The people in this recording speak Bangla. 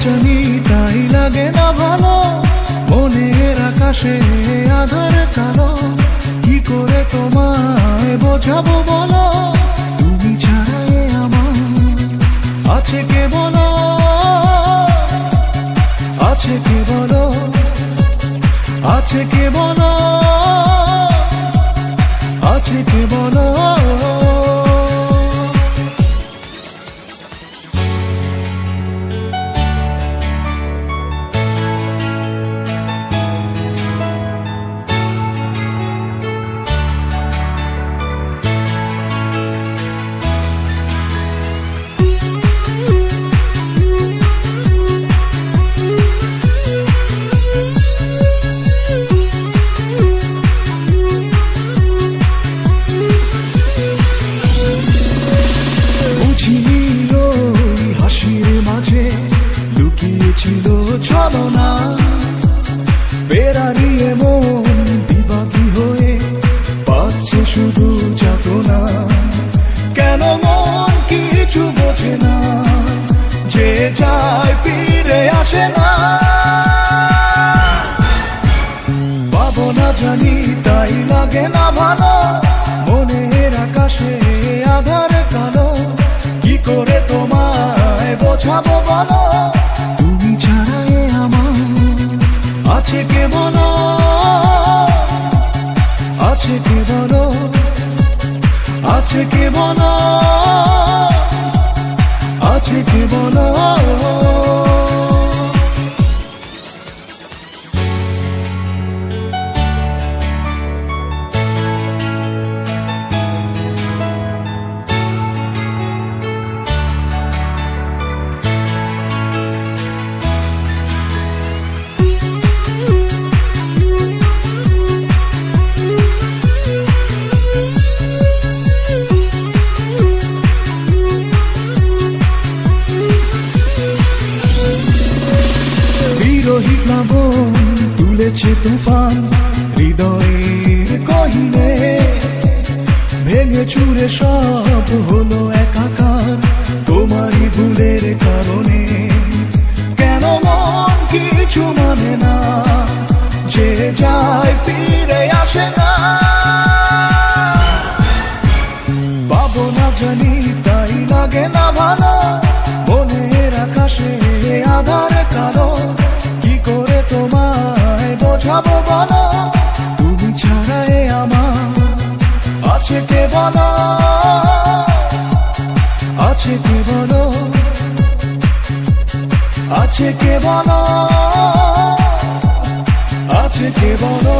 জানি তাই লাগে না ভালো, মনের আকাশে আধার কালো। কি করে তোমায় বোঝাবো বলো, তুমি ছাড়াই আমার আছে কে বলো, আছে কে বলো, আছে কে বলো, আছে কে বলো। হাসির মাঝে লুকিয়েছিল ছলনা, ফেরারিয়ে মন বিবাদী হয়ে পাচ্ছে শুধু যাতনা। কেন মন কিছু বোঝে না, যে যায় ফিরে আসে না। পাবো না জানি তাই লাগে না ভালো, মনের আকাশে আধার কালো। কি করে তোমায় বোঝাবো বলো, তুমি ছাড়াই আমার আছে কে বলো, আছে কে বলো, আছে কে বলো, আছে কে বলো। বিরোহী প্লাবন তুলেছে তুফান হৃদয়ের কহিনে, ভেঙে চুরে সব হলো একাকার তোমারই ভুলের কারণে। কেন মন কিছু মানে না, যে যায় ফিরে আসে না। পাবো না জানি তাই লাগে না ভালো, মনের আকাশে আধার কালো। কি করে তোমায় বোঝাবো বলো, তুমি ছাড়াই আমার আছে কে বলো, আছে কে বলো, আছে কে বলো, আছে কে বলো।